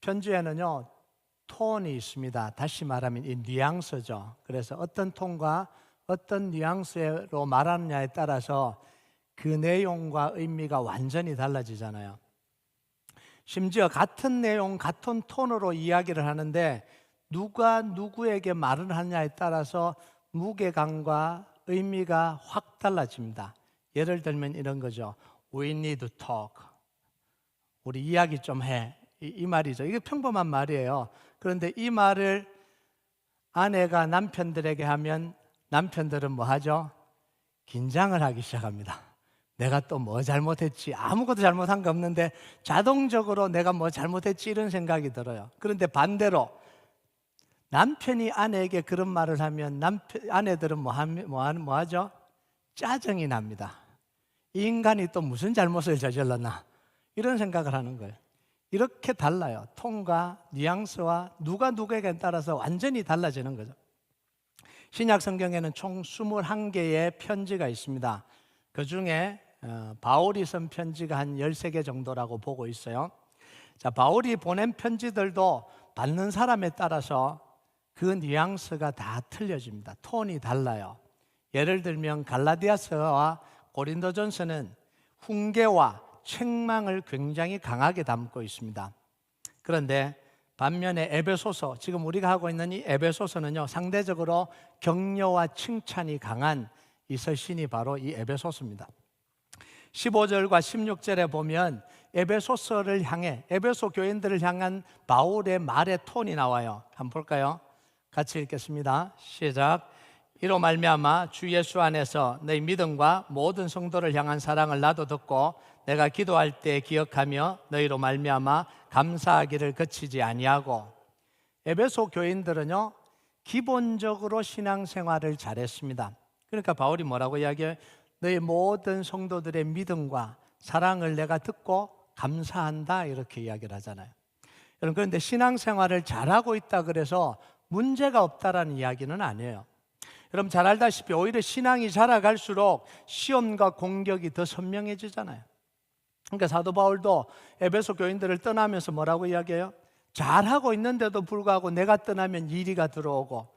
편지에는요, 톤이 있습니다. 다시 말하면 이 뉘앙스죠. 그래서 어떤 톤과 어떤 뉘앙스로 말하느냐에 따라서 그 내용과 의미가 완전히 달라지잖아요. 심지어 같은 내용, 같은 톤으로 이야기를 하는데 누가 누구에게 말을 하느냐에 따라서 무게감과 의미가 확 달라집니다. 예를 들면 이런 거죠. We need to talk. 우리 이야기 좀 해. 이 말이죠. 이게 평범한 말이에요. 그런데 이 말을 아내가 남편들에게 하면 남편들은 뭐 하죠? 긴장을 하기 시작합니다. 내가 또 뭐 잘못했지? 아무것도 잘못한 거 없는데 자동적으로 내가 뭐 잘못했지? 이런 생각이 들어요. 그런데 반대로 남편이 아내에게 그런 말을 하면 아내들은 뭐 하죠? 짜증이 납니다. 이 인간이 또 무슨 잘못을 저질렀나? 이런 생각을 하는 거예요. 이렇게 달라요. 톤과 뉘앙스와 누가 누구에게 따라서 완전히 달라지는 거죠. 신약 성경에는 총 21개의 편지가 있습니다. 그 중에 바울이 쓴 편지가 한 13개 정도라고 보고 있어요. 자, 바울이 보낸 편지들도 받는 사람에 따라서 그 뉘앙스가 다 틀려집니다. 톤이 달라요. 예를 들면 갈라디아서와 고린도전서는 훈계와 책망을 굉장히 강하게 담고 있습니다. 그런데 반면에 에베소서, 지금 우리가 하고 있는 이 에베소서는요, 상대적으로 격려와 칭찬이 강한 이 서신이 바로 이 에베소서입니다. 15절과 16절에 보면 에베소서를 향해, 에베소 교인들을 향한 바울의 말의 톤이 나와요. 한번 볼까요? 같이 읽겠습니다. 시작. 이로 말미암아 주 예수 안에서 너희 믿음과 모든 성도를 향한 사랑을 나도 듣고 내가 기도할 때 기억하며 너희로 말미암아 감사하기를 그치지 아니하고. 에베소 교인들은요, 기본적으로 신앙생활을 잘했습니다. 그러니까 바울이 뭐라고 이야기해요? 너희 모든 성도들의 믿음과 사랑을 내가 듣고 감사한다, 이렇게 이야기를 하잖아요. 여러분, 그런데 신앙생활을 잘하고 있다 그래서 문제가 없다라는 이야기는 아니에요. 여러분 잘 알다시피 오히려 신앙이 자라갈수록 시험과 공격이 더 선명해지잖아요. 그러니까 사도 바울도 에베소 교인들을 떠나면서 뭐라고 이야기해요? 잘하고 있는데도 불구하고 내가 떠나면 이리가 들어오고,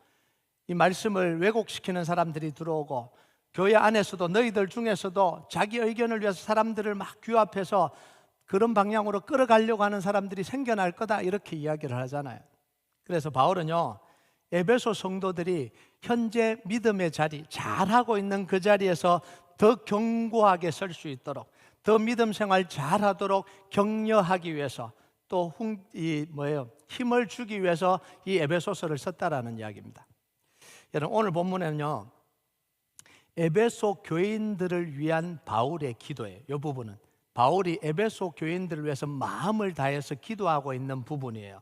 이 말씀을 왜곡시키는 사람들이 들어오고, 교회 안에서도 너희들 중에서도 자기 의견을 위해서 사람들을 막 규합해서 그런 방향으로 끌어가려고 하는 사람들이 생겨날 거다, 이렇게 이야기를 하잖아요. 그래서 바울은요, 에베소 성도들이 현재 믿음의 자리, 잘하고 있는 그 자리에서 더 견고하게 설 수 있도록, 더 믿음 생활 잘하도록 격려하기 위해서, 또 힘을 주기 위해서 이 에베소서를 썼다라는 이야기입니다. 여러분, 오늘 본문에는요, 에베소 교인들을 위한 바울의 기도예요. 이 부분은 바울이 에베소 교인들을 위해서 마음을 다해서 기도하고 있는 부분이에요.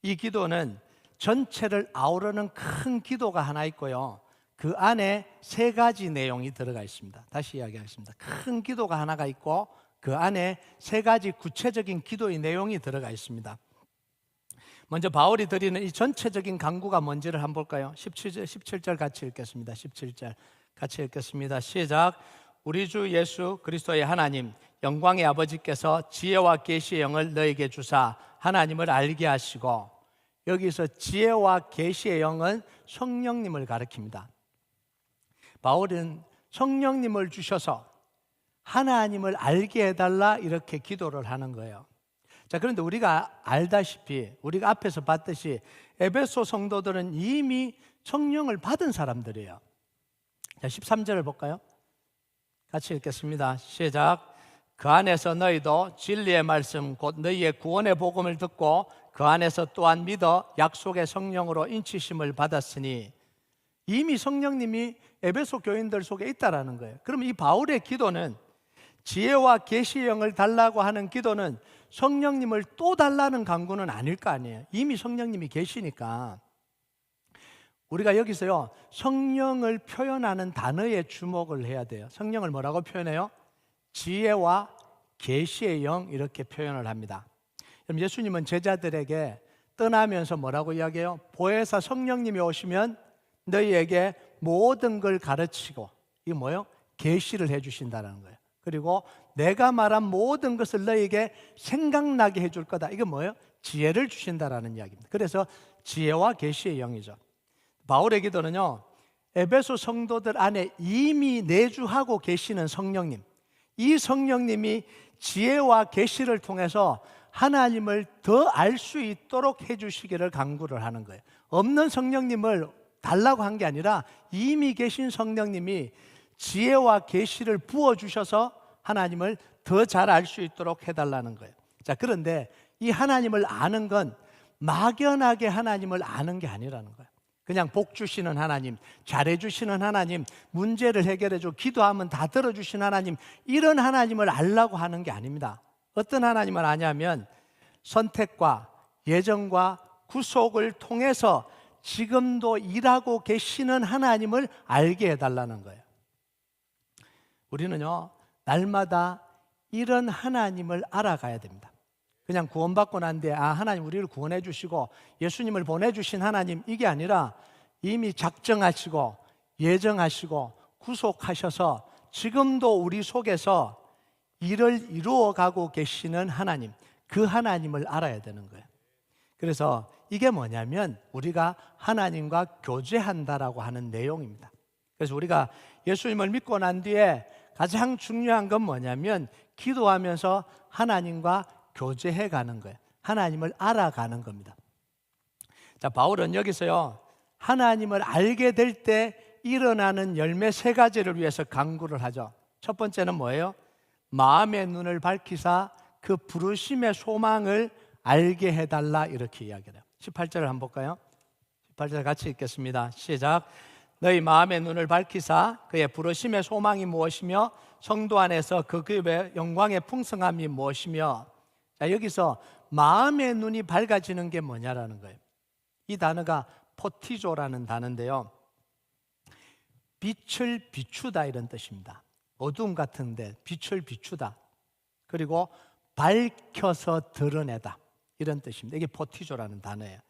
이 기도는 전체를 아우르는 큰 기도가 하나 있고요, 그 안에 3가지 내용이 들어가 있습니다. 다시 이야기하겠습니다. 큰 기도가 하나가 있고 그 안에 3가지 구체적인 기도의 내용이 들어가 있습니다. 먼저 바울이 드리는 이 전체적인 간구가 뭔지를 한번 볼까요? 17절 같이 읽겠습니다. 17절 같이 읽겠습니다. 시작. 우리 주 예수 그리스도의 하나님 영광의 아버지께서 지혜와 계시의 영을 너에게 주사 하나님을 알게 하시고, 여기서 지혜와 계시의 영은 성령님을 가리킵니다. 바울은 성령님을 주셔서 하나님을 알게 해달라, 이렇게 기도를 하는 거예요. 자, 그런데 우리가 알다시피, 우리가 앞에서 봤듯이 에베소 성도들은 이미 성령을 받은 사람들이에요. 자, 13절을 볼까요? 같이 읽겠습니다. 시작. 그 안에서 너희도 진리의 말씀 곧 너희의 구원의 복음을 듣고 그 안에서 또한 믿어 약속의 성령으로 인치심을 받았으니. 이미 성령님이 에베소 교인들 속에 있다라는 거예요. 그럼 이 바울의 기도는, 지혜와 계시의 영을 달라고 하는 기도는 성령님을 또 달라는 간구는 아닐 거 아니에요. 이미 성령님이 계시니까. 우리가 여기서요, 성령을 표현하는 단어에 주목을 해야 돼요. 성령을 뭐라고 표현해요? 지혜와 계시의 영, 이렇게 표현을 합니다. 그럼 예수님은 제자들에게 떠나면서 뭐라고 이야기해요? 보혜사 성령님이 오시면 너희에게 모든 걸 가르치고, 이게 뭐예요? 계시를 해주신다는 거예요. 그리고 내가 말한 모든 것을 너희에게 생각나게 해줄 거다. 이게 뭐예요? 지혜를 주신다라는 이야기입니다. 그래서 지혜와 계시의 영이죠. 바울의 기도는요, 에베소 성도들 안에 이미 내주하고 계시는 성령님, 이 성령님이 지혜와 계시를 통해서 하나님을 더 알 수 있도록 해주시기를 간구를 하는 거예요. 없는 성령님을 달라고 한 게 아니라 이미 계신 성령님이 지혜와 계시를 부어주셔서 하나님을 더 잘 알 수 있도록 해달라는 거예요. 자, 그런데 이 하나님을 아는 건 막연하게 하나님을 아는 게 아니라는 거예요. 그냥 복 주시는 하나님, 잘해주시는 하나님, 문제를 해결해주고 기도하면 다 들어주시는 하나님, 이런 하나님을 알라고 하는 게 아닙니다. 어떤 하나님을 아냐면 선택과 예정과 구속을 통해서 지금도 일하고 계시는 하나님을 알게 해달라는 거예요. 우리는요, 날마다 이런 하나님을 알아가야 됩니다. 그냥 구원받고 난 뒤에 하나님 우리를 구원해 주시고 예수님을 보내주신 하나님, 이게 아니라 이미 작정하시고 예정하시고 구속하셔서 지금도 우리 속에서 일을 이루어가고 계시는 하나님, 그 하나님을 알아야 되는 거예요. 그래서 이게 뭐냐면 우리가 하나님과 교제한다라고 하는 내용입니다. 그래서 우리가 예수님을 믿고 난 뒤에 가장 중요한 건 뭐냐면 기도하면서 하나님과 교제해 가는 거예요. 하나님을 알아가는 겁니다. 자, 바울은 여기서요, 하나님을 알게 될 때 일어나는 열매 세 가지를 위해서 간구를 하죠. 첫 번째는 뭐예요? 마음의 눈을 밝히사 그 부르심의 소망을 알게 해달라, 이렇게 이야기를 해요. 18절을 한번 볼까요? 18절 같이 읽겠습니다. 시작. 너희 마음의 눈을 밝히사 그의 부르심의 소망이 무엇이며 성도 안에서 그 그의 영광의 풍성함이 무엇이며. 자, 여기서 마음의 눈이 밝아지는 게 뭐냐라는 거예요. 이 단어가 포티조라는 단어인데요, 빛을 비추다 이런 뜻입니다. 어둠 같은데 빛을 비추다, 그리고 밝혀서 드러내다, 이런 뜻입니다. 이게 포티조라는 단어예요.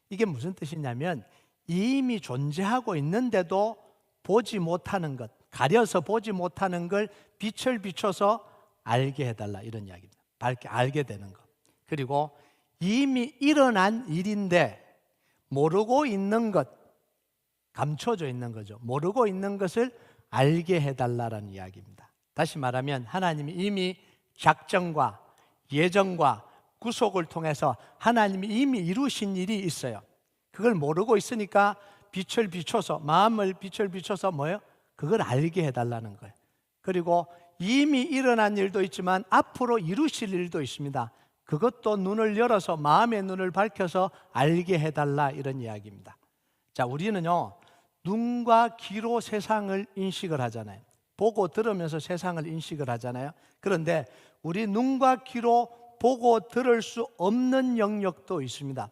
이게 무슨 뜻이냐면 이미 존재하고 있는데도 보지 못하는 것, 가려서 보지 못하는 걸 빛을 비춰서 알게 해달라, 이런 이야기입니다. 밝게 알게 되는 것. 그리고 이미 일어난 일인데 모르고 있는 것, 감춰져 있는 거죠. 모르고 있는 것을 알게 해달라는 이야기입니다. 다시 말하면 하나님이 이미 작정과 예정과 구속을 통해서 하나님이 이미 이루신 일이 있어요. 그걸 모르고 있으니까 빛을 비춰서, 마음을 빛을 비춰서 뭐예요? 그걸 알게 해달라는 거예요. 그리고 이미 일어난 일도 있지만 앞으로 이루실 일도 있습니다. 그것도 눈을 열어서 마음의 눈을 밝혀서 알게 해달라, 이런 이야기입니다. 자, 우리는요, 눈과 귀로 세상을 인식을 하잖아요. 보고 들으면서 세상을 인식을 하잖아요. 그런데 우리 눈과 귀로 보고 들을 수 없는 영역도 있습니다.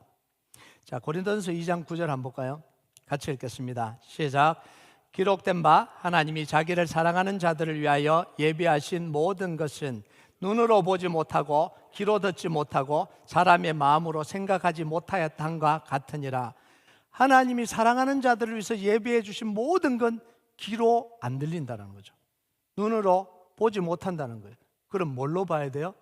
자, 고린도전서 2장 9절 한번 볼까요? 같이 읽겠습니다. 시작. 기록된 바 하나님이 자기를 사랑하는 자들을 위하여 예비하신 모든 것은 눈으로 보지 못하고 귀로 듣지 못하고 사람의 마음으로 생각하지 못하였던과 같으니라. 하나님이 사랑하는 자들을 위해서 예비해 주신 모든 건 귀로 안 들린다는 거죠. 눈으로 보지 못한다는 거예요. 그럼 뭘로 봐야 돼요?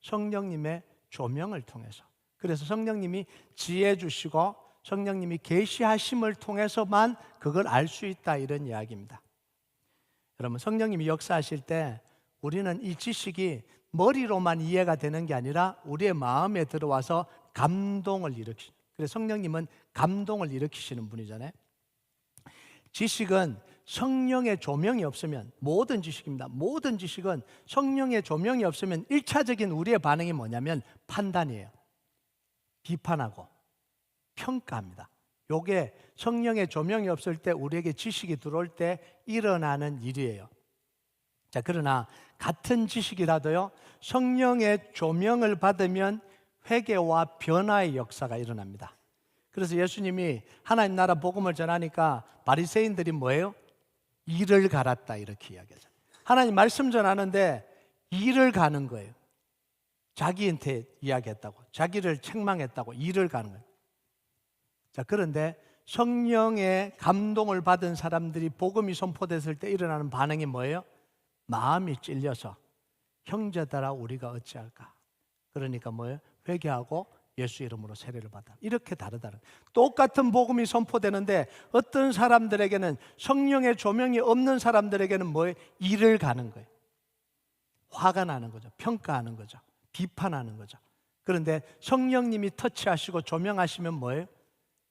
성령님의 조명을 통해서. 그래서 성령님이 지혜 주시고 성령님이 계시하심을 통해서만 그걸 알 수 있다, 이런 이야기입니다. 여러분, 성령님이 역사하실 때 우리는 이 지식이 머리로만 이해가 되는 게 아니라 우리의 마음에 들어와서 감동을 일으키는, 그래서 성령님은 감동을 일으키시는 분이잖아요. 지식은 성령의 조명이 없으면, 모든 지식입니다, 모든 지식은 성령의 조명이 없으면 1차적인 우리의 반응이 뭐냐면 판단이에요. 비판하고 평가합니다. 이게 성령의 조명이 없을 때 우리에게 지식이 들어올 때 일어나는 일이에요. 자, 그러나 같은 지식이라도요, 성령의 조명을 받으면 회개와 변화의 역사가 일어납니다. 그래서 예수님이 하나님 나라 복음을 전하니까 바리새인들이 뭐예요? 이를 갈았다, 이렇게 이야기하잖아요. 하나님 말씀 전하는데 이를 가는 거예요. 자기한테 이야기했다고, 자기를 책망했다고 이를 가는 거예요. 자, 그런데 성령의 감동을 받은 사람들이 복음이 선포됐을 때 일어나는 반응이 뭐예요? 마음이 찔려서 형제들아 우리가 어찌할까? 그러니까 뭐예요? 회개하고 예수 이름으로 세례를 받아. 이렇게 다르다는 거예요. 똑같은 복음이 선포되는데 어떤 사람들에게는 성령의 조명이 없는 사람들에게는 뭐예요? 일을 가는 거예요. 화가 나는 거죠. 평가하는 거죠. 비판하는 거죠. 그런데 성령님이 터치하시고 조명하시면 뭐예요?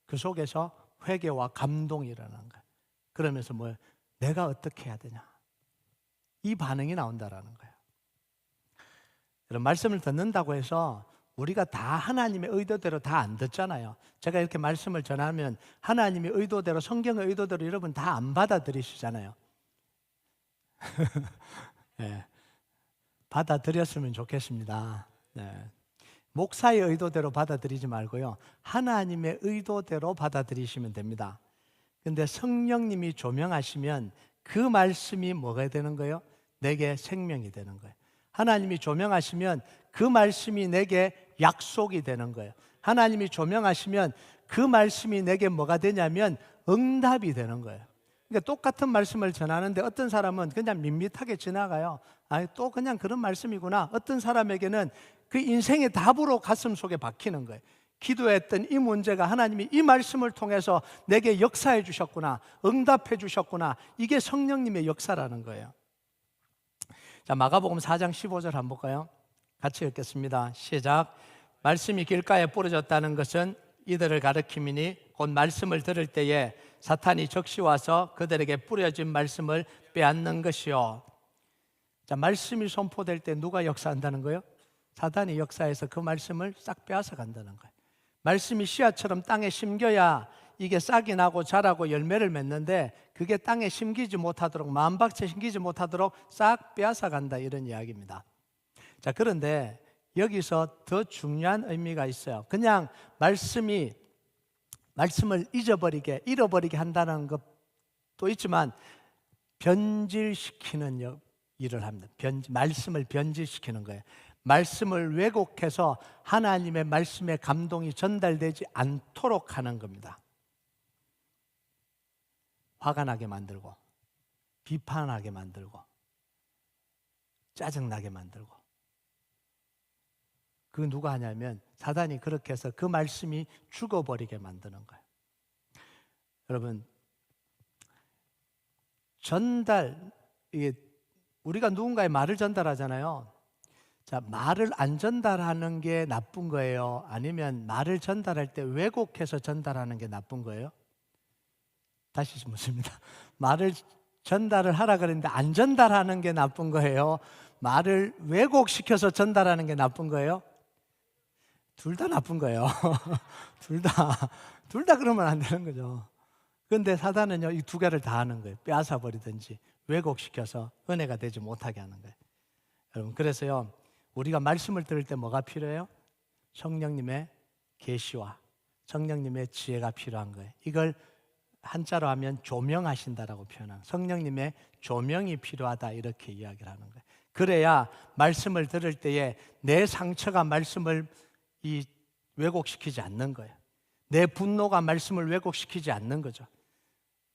그 속에서 회개와 감동이 일어나는 거예요. 그러면서 뭐예요? 내가 어떻게 해야 되냐? 이 반응이 나온다라는 거예요. 이런 말씀을 듣는다고 해서 우리가 다 하나님의 의도대로 다 안 듣잖아요. 제가 이렇게 말씀을 전하면 하나님의 의도대로, 성경의 의도대로 여러분 다 안 받아들이시잖아요. 네, 받아들였으면 좋겠습니다. 네. 목사의 의도대로 받아들이지 말고요, 하나님의 의도대로 받아들이시면 됩니다. 근데 성령님이 조명하시면 그 말씀이 뭐가 되는 거예요? 내게 생명이 되는 거예요. 하나님이 조명하시면 그 말씀이 내게 약속이 되는 거예요. 하나님이 조명하시면 그 말씀이 내게 뭐가 되냐면 응답이 되는 거예요. 그러니까 똑같은 말씀을 전하는데 어떤 사람은 그냥 밋밋하게 지나가요. 아, 또 그냥 그런 말씀이구나. 어떤 사람에게는 그 인생의 답으로 가슴 속에 박히는 거예요. 기도했던 이 문제가 하나님이 이 말씀을 통해서 내게 역사해 주셨구나, 응답해 주셨구나. 이게 성령님의 역사라는 거예요. 자, 마가복음 4장 15절 한번 볼까요? 같이 읽겠습니다. 시작. 말씀이 길가에 뿌려졌다는 것은 이들을 가리킴이니 곧 말씀을 들을 때에 사탄이 적시 와서 그들에게 뿌려진 말씀을 빼앗는 것이요. 자, 말씀이 선포될 때 누가 역사한다는 거예요? 사탄이 역사해서 그 말씀을 싹 빼앗아 간다는 거예요. 말씀이 씨앗처럼 땅에 심겨야 이게 싹이 나고 자라고 열매를 맺는데 그게 땅에 심기지 못하도록, 만박채 심기지 못하도록 싹 빼앗아 간다, 이런 이야기입니다. 자, 그런데 여기서 더 중요한 의미가 있어요. 그냥 말씀을 잃어버리게 한다는 것도 있지만 변질시키는 일을 합니다. 말씀을 변질시키는 거예요. 말씀을 왜곡해서 하나님의 말씀의 감동이 전달되지 않도록 하는 겁니다. 화가 나게 만들고, 비판하게 만들고, 짜증나게 만들고. 그거 누가 하냐면 사단이 그렇게 해서 그 말씀이 죽어버리게 만드는 거예요. 여러분, 이게 우리가 누군가의 말을 전달하잖아요. 자, 말을 안 전달하는 게 나쁜 거예요? 아니면 말을 전달할 때 왜곡해서 전달하는 게 나쁜 거예요? 다시 묻습니다. 말을 전달을 하라 그랬는데 안 전달하는 게 나쁜 거예요? 말을 왜곡시켜서 전달하는 게 나쁜 거예요? 둘 다 나쁜 거예요. 둘 다 그러면 안 되는 거죠. 그런데 사단은요, 이 두 개를 다 하는 거예요. 빼앗아 버리든지 왜곡시켜서 은혜가 되지 못하게 하는 거예요. 여러분, 그래서요, 우리가 말씀을 들을 때 뭐가 필요해요? 성령님의 계시와 성령님의 지혜가 필요한 거예요. 이걸 한자로 하면 조명하신다라고 표현한, 성령님의 조명이 필요하다, 이렇게 이야기를 하는 거예요. 그래야 말씀을 들을 때에 내 상처가 말씀을 왜곡시키지 않는 거예요. 내 분노가 말씀을 왜곡시키지 않는 거죠.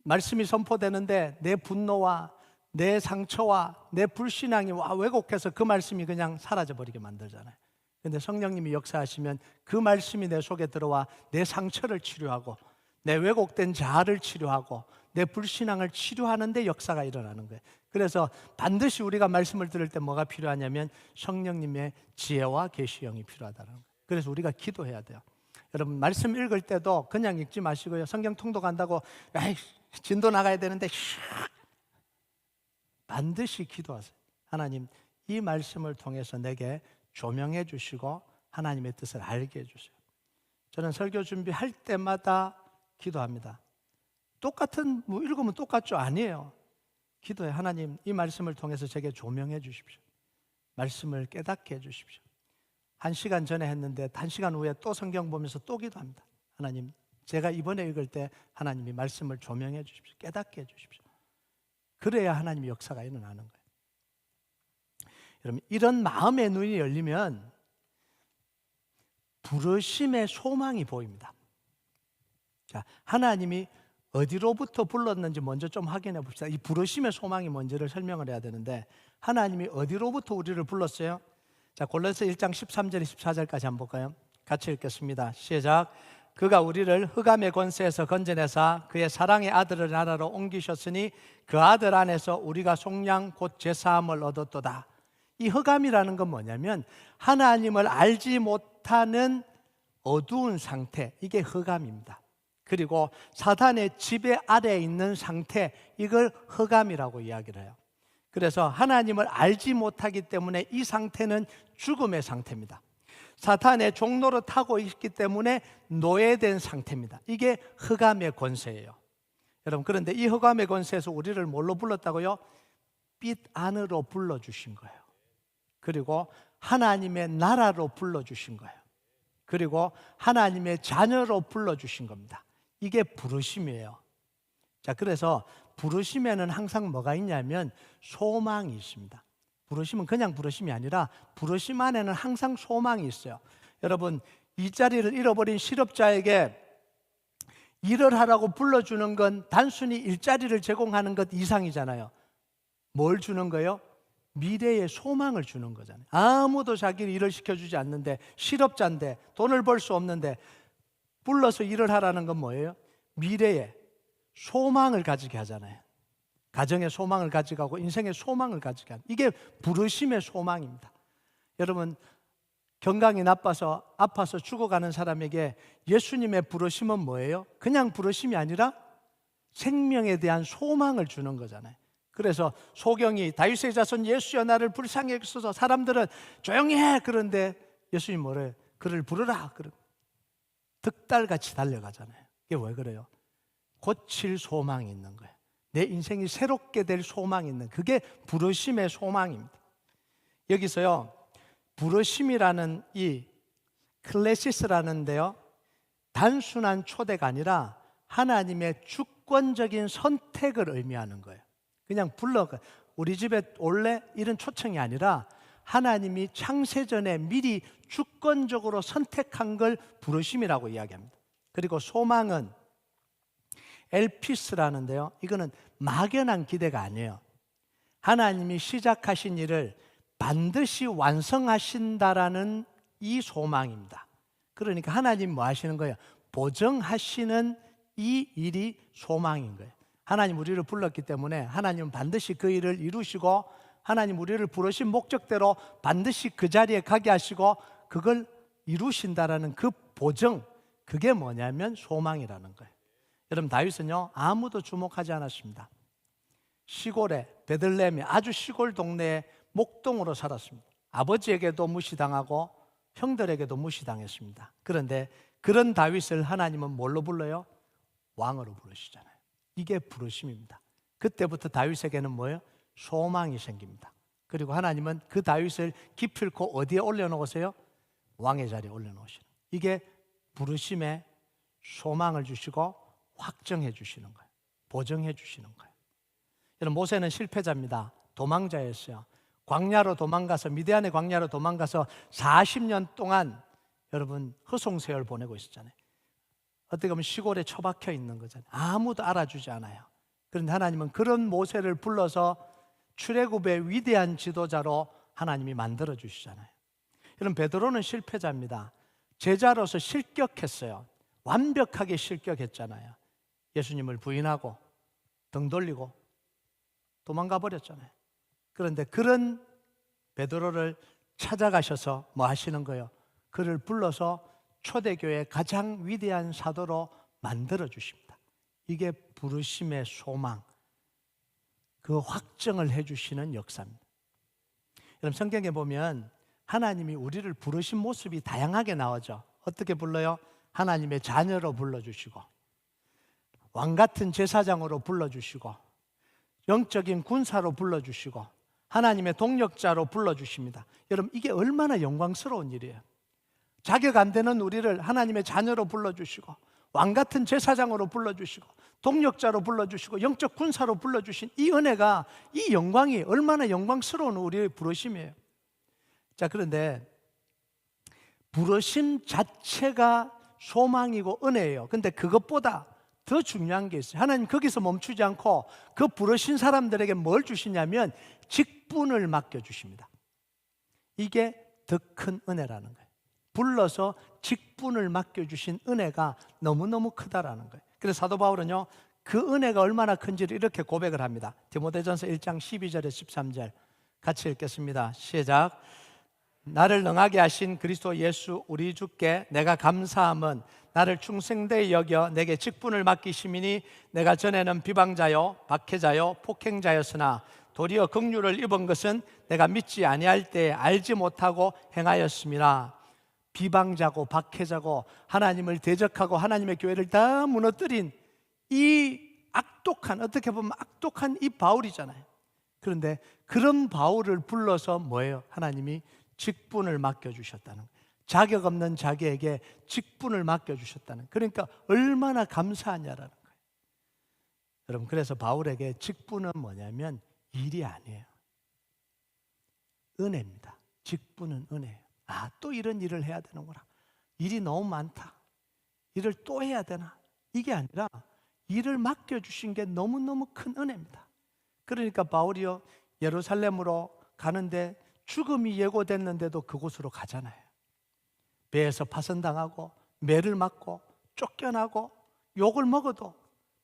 말씀이 선포되는데 내 분노와 내 상처와 내 불신앙이 왜곡해서 그 말씀이 그냥 사라져버리게 만들잖아요. 그런데 성령님이 역사하시면 그 말씀이 내 속에 들어와 내 상처를 치료하고 내 왜곡된 자아를 치료하고 내 불신앙을 치료하는 데 역사가 일어나는 거예요. 그래서 반드시 우리가 말씀을 들을 때 뭐가 필요하냐면 성령님의 지혜와 계시형이 필요하다는 거예요. 그래서 우리가 기도해야 돼요. 여러분, 말씀 읽을 때도 그냥 읽지 마시고요, 성경 통독한다고 진도 나가야 되는데 반드시 기도하세요. 하나님, 이 말씀을 통해서 내게 조명해 주시고 하나님의 뜻을 알게 해주세요. 저는 설교 준비할 때마다 기도합니다. 똑같은 읽으면 똑같죠? 아니에요. 기도해. 하나님, 이 말씀을 통해서 제게 조명해 주십시오. 말씀을 깨닫게 해 주십시오. 1시간 전에 했는데 1시간 후에 또 성경 보면서 또 기도합니다. 하나님, 제가 이번에 읽을 때 하나님이 말씀을 조명해 주십시오. 깨닫게 해 주십시오. 그래야 하나님의 역사가 일어나는 거예요. 여러분, 이런 마음의 눈이 열리면 부르심의 소망이 보입니다. 자, 하나님이 어디로부터 불렀는지 먼저 좀 확인해 봅시다. 이 부르심의 소망이 뭔지를 설명을 해야 되는데, 하나님이 어디로부터 우리를 불렀어요? 자, 골로새 1장 13절 14절까지 한번 볼까요? 같이 읽겠습니다. 시작. 그가 우리를 흑암의 권세에서 건져내사 그의 사랑의 아들을 나라로 옮기셨으니 그 아들 안에서 우리가 속량 곧 제사함을 얻었도다. 이 흑암이라는 건 뭐냐면 하나님을 알지 못하는 어두운 상태, 이게 흑암입니다. 그리고 사단의 지배 아래에 있는 상태, 이걸 흑암이라고 이야기를 해요. 그래서 하나님을 알지 못하기 때문에 이 상태는 죽음의 상태입니다. 사탄의 종로를 타고 있기 때문에 노예된 상태입니다. 이게 흑암의 권세예요. 여러분, 그런데 이 흑암의 권세에서 우리를 뭘로 불렀다고요? 빛 안으로 불러주신 거예요. 그리고 하나님의 나라로 불러주신 거예요. 그리고 하나님의 자녀로 불러주신 겁니다. 이게 부르심이에요. 자, 그래서 부르심에는 항상 뭐가 있냐면 소망이 있습니다. 부르심은 그냥 부르심이 아니라 부르심 안에는 항상 소망이 있어요. 여러분, 일자리를 잃어버린 실업자에게 일을 하라고 불러주는 건 단순히 일자리를 제공하는 것 이상이잖아요. 뭘 주는 거예요? 미래의 소망을 주는 거잖아요. 아무도 자기를 일을 시켜주지 않는데, 실업자인데 돈을 벌 수 없는데 불러서 일을 하라는 건 뭐예요? 미래의 소망을 가지게 하잖아요. 가정의 소망을 가지게 하고 인생의 소망을 가지게 하는, 이게 부르심의 소망입니다. 여러분, 건강이 나빠서 아파서 죽어가는 사람에게 예수님의 부르심은 뭐예요? 그냥 부르심이 아니라 생명에 대한 소망을 주는 거잖아요. 그래서 소경이 다윗의 자손 예수여 나를 불쌍히 여기소서, 사람들은 조용히 해. 그런데 예수님 뭐래요? 그를 부르라. 득달같이 달려가잖아요. 이게 왜 그래요? 고칠 소망이 있는 거예요. 내 인생이 새롭게 될 소망이 있는, 그게 부르심의 소망입니다. 여기서요, 부르심이라는 이 클레시스라는데요, 단순한 초대가 아니라 하나님의 주권적인 선택을 의미하는 거예요. 그냥 우리 집에 올래? 이런 초청이 아니라 하나님이 창세전에 미리 주권적으로 선택한 걸 부르심이라고 이야기합니다. 그리고 소망은 엘피스라는데요, 이거는 막연한 기대가 아니에요. 하나님이 시작하신 일을 반드시 완성하신다라는 이 소망입니다. 그러니까 하나님 뭐 하시는 거예요? 보정하시는 이 일이 소망인 거예요. 하나님 우리를 불렀기 때문에 하나님은 반드시 그 일을 이루시고, 하나님 우리를 부르신 목적대로 반드시 그 자리에 가게 하시고 그걸 이루신다라는 그 보정, 그게 뭐냐면 소망이라는 거예요. 여러분, 다윗은요, 아무도 주목하지 않았습니다. 시골에, 베들레헴의 아주 시골 동네에 목동으로 살았습니다. 아버지에게도 무시당하고 형들에게도 무시당했습니다. 그런데 그런 다윗을 하나님은 뭘로 불러요? 왕으로 부르시잖아요. 이게 부르심입니다. 그때부터 다윗에게는 뭐예요? 소망이 생깁니다. 그리고 하나님은 그 다윗을 기필코 어디에 올려놓으세요? 왕의 자리에 올려놓으시는, 이게 부르심에 소망을 주시고 확정해 주시는 거예요. 보정해 주시는 거예요. 여러분, 모세는 실패자입니다. 도망자였어요. 광야로 도망가서, 미디안의 광야로 도망가서 40년 동안 여러분 허송세월 보내고 있었잖아요. 어떻게 보면 시골에 처박혀 있는 거잖아요. 아무도 알아주지 않아요. 그런데 하나님은 그런 모세를 불러서 출애굽의 위대한 지도자로 하나님이 만들어 주시잖아요. 여러분, 베드로는 실패자입니다. 제자로서 실격했어요. 완벽하게 실격했잖아요. 예수님을 부인하고 등 돌리고 도망가 버렸잖아요. 그런데 그런 베드로를 찾아가셔서 뭐 하시는 거예요? 그를 불러서 초대교회의 가장 위대한 사도로 만들어 주십니다. 이게 부르심의 소망, 그 확정을 해주시는 역사입니다. 여러분, 성경에 보면 하나님이 우리를 부르신 모습이 다양하게 나오죠. 어떻게 불러요? 하나님의 자녀로 불러주시고, 왕같은 제사장으로 불러주시고, 영적인 군사로 불러주시고, 하나님의 동력자로 불러주십니다. 여러분, 이게 얼마나 영광스러운 일이에요. 자격 안 되는 우리를 하나님의 자녀로 불러주시고, 왕같은 제사장으로 불러주시고, 동력자로 불러주시고, 영적 군사로 불러주신 이 은혜가, 이 영광이 얼마나 영광스러운 우리의 부르심이에요. 자, 그런데 부르심 자체가 소망이고 은혜예요. 근데 그것보다 더 중요한 게 있어요. 하나님 거기서 멈추지 않고 그 부르신 사람들에게 뭘 주시냐면 직분을 맡겨주십니다. 이게 더 큰 은혜라는 거예요. 불러서 직분을 맡겨주신 은혜가 너무너무 크다라는 거예요. 그래서 사도 바울은요, 그 은혜가 얼마나 큰지를 이렇게 고백을 합니다. 디모데전서 1장 12절에 13절 같이 읽겠습니다. 시작. 나를 능하게 하신 그리스도 예수 우리 주께 내가 감사함은 나를 충성되이 여겨 내게 직분을 맡기심이니 내가 전에는 비방자요 박해자요 폭행자였으나 도리어 긍휼을 입은 것은 내가 믿지 아니할 때에 알지 못하고 행하였음이라. 비방자고 박해자고 하나님을 대적하고 하나님의 교회를 다 무너뜨린 이 악독한, 어떻게 보면 악독한 이 바울이잖아요. 그런데 그런 바울을 불러서 뭐예요? 하나님이 직분을 맡겨주셨다는 거예요. 자격 없는 자기에게 직분을 맡겨주셨다는 거예요. 그러니까 얼마나 감사하냐라는 거예요. 여러분, 그래서 바울에게 직분은 뭐냐면 일이 아니에요. 은혜입니다. 직분은 은혜예요. 아, 또 이런 일을 해야 되는구나. 일이 너무 많다. 일을 또 해야 되나? 이게 아니라 일을 맡겨주신 게 너무너무 큰 은혜입니다. 그러니까 바울이요, 예루살렘으로 가는데 죽음이 예고됐는데도 그곳으로 가잖아요. 배에서 파선당하고 매를 맞고 쫓겨나고 욕을 먹어도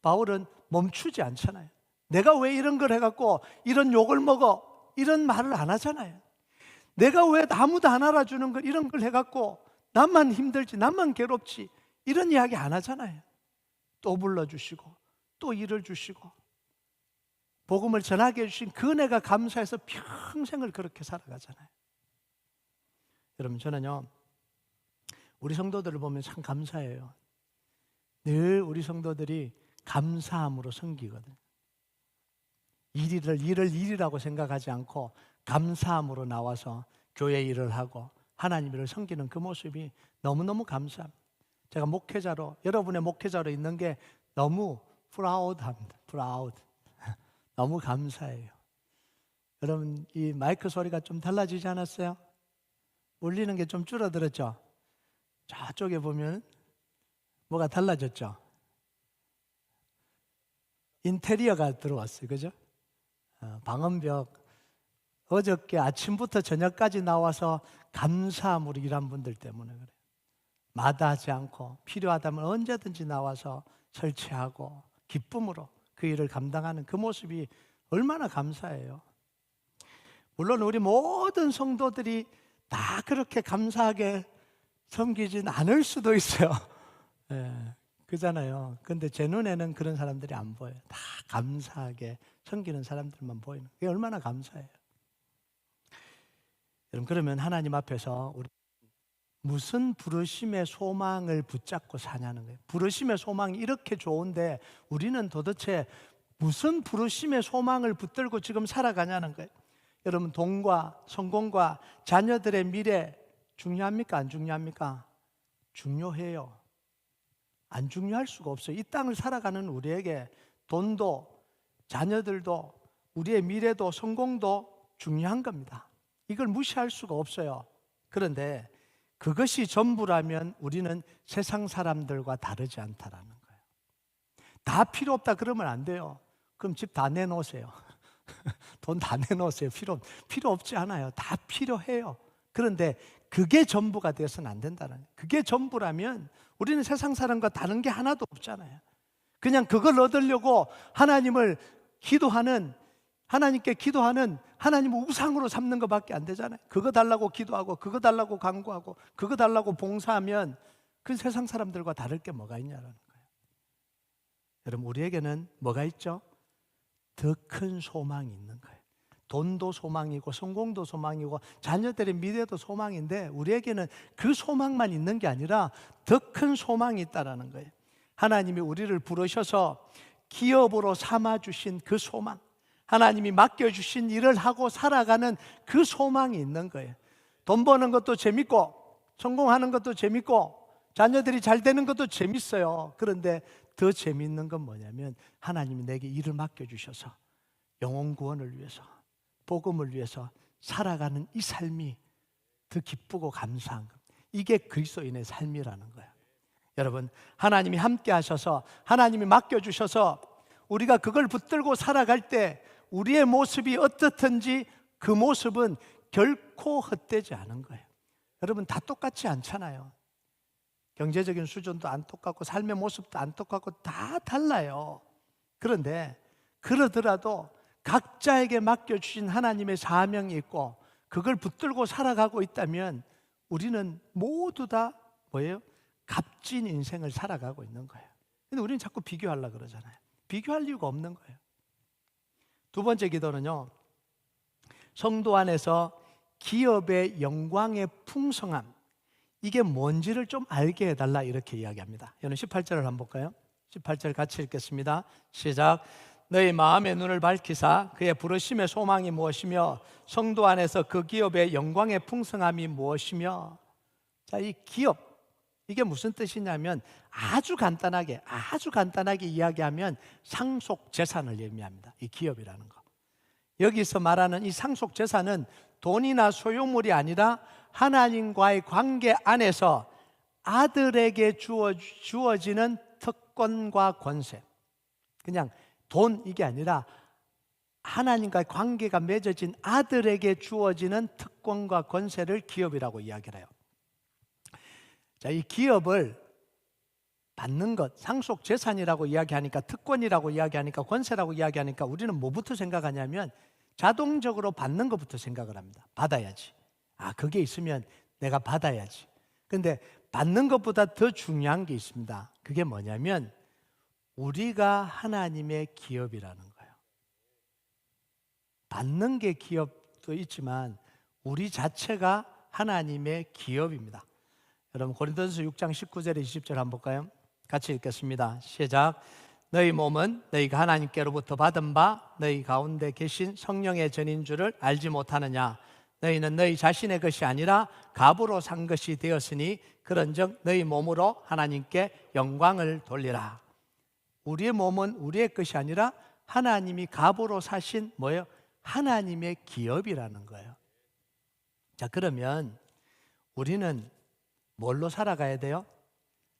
바울은 멈추지 않잖아요. 내가 왜 이런 걸 해갖고 이런 욕을 먹어? 이런 말을 안 하잖아요. 내가 왜 아무도 안 알아주는 걸, 이런 걸 해갖고 나만 힘들지, 나만 괴롭지, 이런 이야기 안 하잖아요. 또 불러주시고 또 일을 주시고 복음을 전하게 해주신 그 은혜가 감사해서 평생을 그렇게 살아가잖아요. 여러분, 저는요, 우리 성도들을 보면 참 감사해요. 늘 우리 성도들이 감사함으로 섬기거든요. 일을 일이라고 생각하지 않고 감사함으로 나와서 교회 일을 하고 하나님을 섬기는 그 모습이 너무너무 감사합니다. 제가 목회자로, 여러분의 목회자로 있는 게 너무 프라우드합니다. 프라우드. 너무 감사해요. 여러분, 이 마이크 소리가 좀 달라지지 않았어요? 울리는 게 좀 줄어들었죠? 저쪽에 보면 뭐가 달라졌죠? 인테리어가 들어왔어요. 그죠? 방음벽. 어저께 아침부터 저녁까지 나와서 감사함으로 일한 분들 때문에 그래요. 마다하지 않고 필요하다면 언제든지 나와서 설치하고 기쁨으로 그 일을 감당하는 그 모습이 얼마나 감사해요. 물론 우리 모든 성도들이 다 그렇게 감사하게 섬기진 않을 수도 있어요. 예, 그잖아요. 근데 제 눈에는 그런 사람들이 안 보여요. 다 감사하게 섬기는 사람들만 보이는. 그게 얼마나 감사해요. 여러분, 그러면 하나님 앞에서 우리 무슨 부르심의 소망을 붙잡고 사냐는 거예요. 부르심의 소망이 이렇게 좋은데 우리는 도대체 무슨 부르심의 소망을 붙들고 지금 살아가냐는 거예요. 여러분, 돈과 성공과 자녀들의 미래 중요합니까? 안 중요합니까? 중요해요. 안 중요할 수가 없어요. 이 땅을 살아가는 우리에게 돈도 자녀들도 우리의 미래도 성공도 중요한 겁니다. 이걸 무시할 수가 없어요. 그런데 그것이 전부라면 우리는 세상 사람들과 다르지 않다라는 거예요. 다 필요 없다 그러면 안 돼요. 그럼 집 다 내놓으세요. 돈 다 내놓으세요. 필요 없지 않아요. 다 필요해요. 그런데 그게 전부가 되어서는 안 된다는 거예요. 그게 전부라면 우리는 세상 사람과 다른 게 하나도 없잖아요. 그냥 그걸 얻으려고 하나님께 기도하는 하나님을 우상으로 삼는 것밖에 안 되잖아요. 그거 달라고 기도하고 그거 달라고 간구하고 그거 달라고 봉사하면 그 세상 사람들과 다를 게 뭐가 있냐는 거예요. 여러분, 우리에게는 뭐가 있죠? 더 큰 소망이 있는 거예요. 돈도 소망이고 성공도 소망이고 자녀들의 미래도 소망인데 우리에게는 그 소망만 있는 게 아니라 더 큰 소망이 있다는 거예요. 하나님이 우리를 부르셔서 기업으로 삼아주신 그 소망, 하나님이 맡겨주신 일을 하고 살아가는 그 소망이 있는 거예요. 돈 버는 것도 재밌고 성공하는 것도 재밌고 자녀들이 잘 되는 것도 재밌어요. 그런데 더 재밌는 건 뭐냐면 하나님이 내게 일을 맡겨주셔서 영혼 구원을 위해서 복음을 위해서 살아가는 이 삶이 더 기쁘고 감사한 겁니다. 이게 그리스도인의 삶이라는 거예요. 여러분, 하나님이 함께 하셔서 하나님이 맡겨주셔서 우리가 그걸 붙들고 살아갈 때 우리의 모습이 어떻든지 그 모습은 결코 헛되지 않은 거예요. 여러분 다 똑같지 않잖아요. 경제적인 수준도 안 똑같고 삶의 모습도 안 똑같고 다 달라요. 그런데 그러더라도 각자에게 맡겨주신 하나님의 사명이 있고 그걸 붙들고 살아가고 있다면 우리는 모두 다 뭐예요? 값진 인생을 살아가고 있는 거예요. 근데 우리는 자꾸 비교하려고 그러잖아요. 비교할 이유가 없는 거예요. 두 번째 기도는요, 성도 안에서 기업의 영광의 풍성함, 이게 뭔지를 좀 알게 해달라 이렇게 이야기합니다. 여러분 18절을 한번 볼까요? 18절 같이 읽겠습니다. 시작. 너희 마음의 눈을 밝히사 그의 부르심의 소망이 무엇이며 성도 안에서 그 기업의 영광의 풍성함이 무엇이며. 자, 이 기업, 이게 무슨 뜻이냐면 아주 간단하게 이야기하면 상속 재산을 의미합니다. 이 기업이라는 거. 여기서 말하는 이 상속 재산은 돈이나 소유물이 아니라 하나님과의 관계 안에서 아들에게 주어지는 특권과 권세. 그냥 돈 이게 아니라 하나님과의 관계가 맺어진 아들에게 주어지는 특권과 권세를 기업이라고 이야기를 해요. 자, 이 기업을 받는 것, 상속 재산이라고 이야기하니까, 특권이라고 이야기하니까, 권세라고 이야기하니까 우리는 뭐부터 생각하냐면 자동적으로 받는 것부터 생각을 합니다. 받아야지. 아, 그게 있으면 내가 받아야지. 근데 받는 것보다 더 중요한 게 있습니다. 그게 뭐냐면 우리가 하나님의 기업이라는 거예요. 받는 게 기업도 있지만 우리 자체가 하나님의 기업입니다. 여러분 고린도전서 6장 19절에 20절 한번 볼까요? 같이 읽겠습니다. 시작. 너희 몸은 너희가 하나님께로부터 받은 바 너희 가운데 계신 성령의 전인 줄을 알지 못하느냐. 너희는 너희 자신의 것이 아니라 값으로 산 것이 되었으니 그런즉 너희 몸으로 하나님께 영광을 돌리라. 우리의 몸은 우리의 것이 아니라 하나님이 값으로 사신 뭐예요? 하나님의 기업이라는 거예요. 자, 그러면 우리는 뭘로 살아가야 돼요?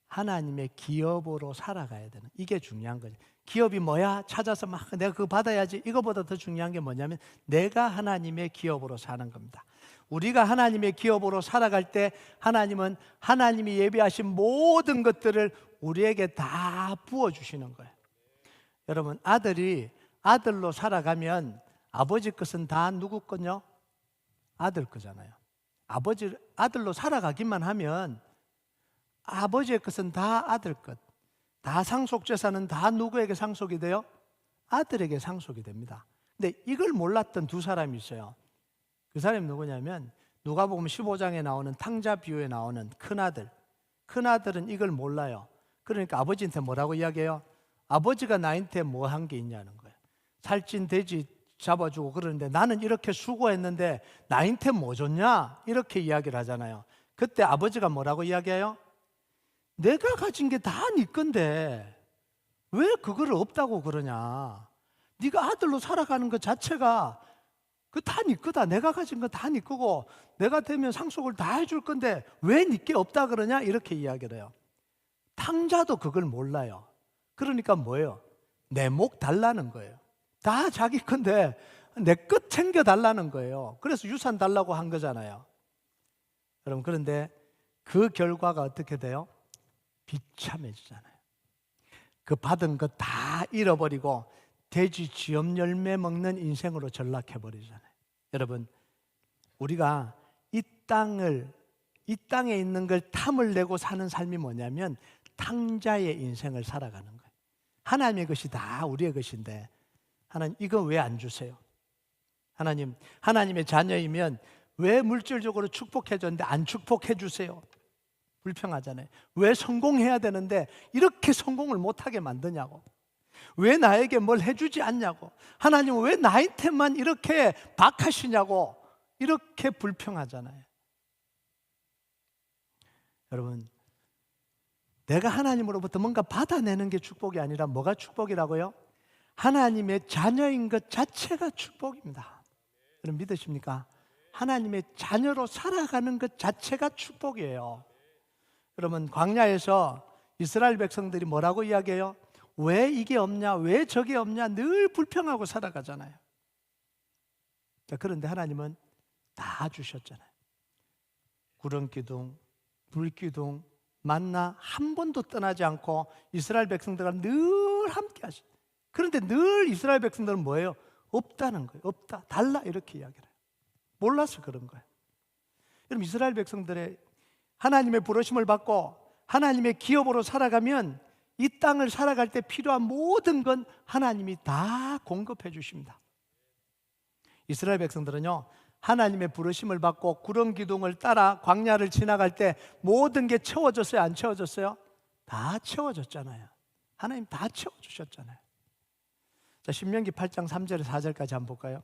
하나님의 기업으로 살아가야 되는, 이게 중요한 거죠. 기업이 뭐야? 찾아서 막 내가 그거 받아야지. 이거보다 더 중요한 게 뭐냐면 내가 하나님의 기업으로 사는 겁니다. 우리가 하나님의 기업으로 살아갈 때 하나님은 하나님이 예비하신 모든 것들을 우리에게 다 부어주시는 거예요. 여러분, 아들이 아들로 살아가면 아버지 것은 다 누구 거냐? 아들 거잖아요. 아들로 살아가기만 하면 아버지의 것은 다 아들 것, 다 상속재산은 다 누구에게 상속이 돼요? 아들에게 상속이 됩니다. 근데 이걸 몰랐던 두 사람이 있어요. 그 사람이 누구냐면 누가복음 15장에 나오는 탕자 비유에 나오는 큰아들. 큰아들은 이걸 몰라요. 그러니까 아버지한테 뭐라고 이야기해요? 아버지가 나한테 뭐 한 게 있냐는 거예요. 살찐 돼지 잡아주고 그러는데 나는 이렇게 수고했는데 나한테 뭐 줬냐? 이렇게 이야기를 하잖아요. 그때 아버지가 뭐라고 이야기해요? 내가 가진 게 다 네 건데 왜 그거를 없다고 그러냐? 네가 아들로 살아가는 것 자체가 그 다 네 거다. 내가 가진 거 다 네 거고 내가 되면 상속을 다 해줄 건데 왜 네게 없다 그러냐? 이렇게 이야기를 해요. 탕자도 그걸 몰라요. 그러니까 뭐예요? 내 목 달라는 거예요. 다 자기 건데 내 것 챙겨 달라는 거예요. 그래서 유산 달라고 한 거잖아요. 여러분, 그런데 그 결과가 어떻게 돼요? 비참해지잖아요. 그 받은 것 다 잃어버리고 돼지 쥐염 열매 먹는 인생으로 전락해버리잖아요. 여러분, 우리가 이 땅에 있는 걸 탐을 내고 사는 삶이 뭐냐면 탕자의 인생을 살아가는 거예요. 하나님의 것이 다 우리의 것인데 하나님 이거 왜 안 주세요? 하나님, 하나님의 자녀이면 왜 물질적으로 축복해 줬는데 안 축복해 주세요? 불평하잖아요. 왜 성공해야 되는데 이렇게 성공을 못하게 만드냐고. 왜 나에게 뭘 해주지 않냐고. 하나님은 왜 나한테만 이렇게 박하시냐고. 이렇게 불평하잖아요. 여러분, 내가 하나님으로부터 뭔가 받아내는 게 축복이 아니라 뭐가 축복이라고요? 하나님의 자녀인 것 자체가 축복입니다. 여러분 믿으십니까? 하나님의 자녀로 살아가는 것 자체가 축복이에요. 여러분, 광야에서 이스라엘 백성들이 뭐라고 이야기해요? 왜 이게 없냐? 왜 저게 없냐? 늘 불평하고 살아가잖아요. 자, 그런데 하나님은 다 주셨잖아요. 구름 기둥, 불 기둥, 만나 한 번도 떠나지 않고 이스라엘 백성들과 늘 함께 하시. 그런데 늘 이스라엘 백성들은 뭐예요? 없다는 거예요. 없다, 달라 이렇게 이야기를 해요. 몰라서 그런 거예요. 여러분, 이스라엘 백성들의 하나님의 부르심을 받고 하나님의 기업으로 살아가면 이 땅을 살아갈 때 필요한 모든 건 하나님이 다 공급해 주십니다. 이스라엘 백성들은요, 하나님의 부르심을 받고 구름 기둥을 따라 광야를 지나갈 때 모든 게 채워졌어요? 안 채워졌어요? 다 채워졌잖아요. 하나님 다 채워주셨잖아요. 자, 신명기 8장 3절에서 4절까지 한번 볼까요?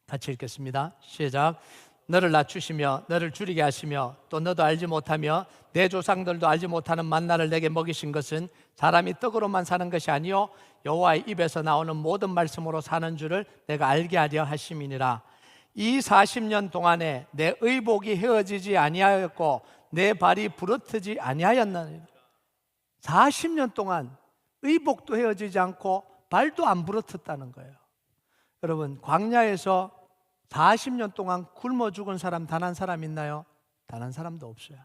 같이 읽겠습니다. 시작. 너를 낮추시며 너를 줄이게 하시며 또 너도 알지 못하며 내 조상들도 알지 못하는 만나를 내게 먹이신 것은 사람이 떡으로만 사는 것이 아니요 여호와의 입에서 나오는 모든 말씀으로 사는 줄을 내가 알게 하려 하심이니라. 이 40년 동안에 내 의복이 헤어지지 아니하였고 내 발이 부러뜨지 아니하였나니. 40년 동안 의복도 헤어지지 않고 발도 안 부러뜨렸다는 거예요. 여러분, 광야에서 40년 동안 굶어 죽은 사람 단 한 사람 있나요? 단 한 사람도 없어요.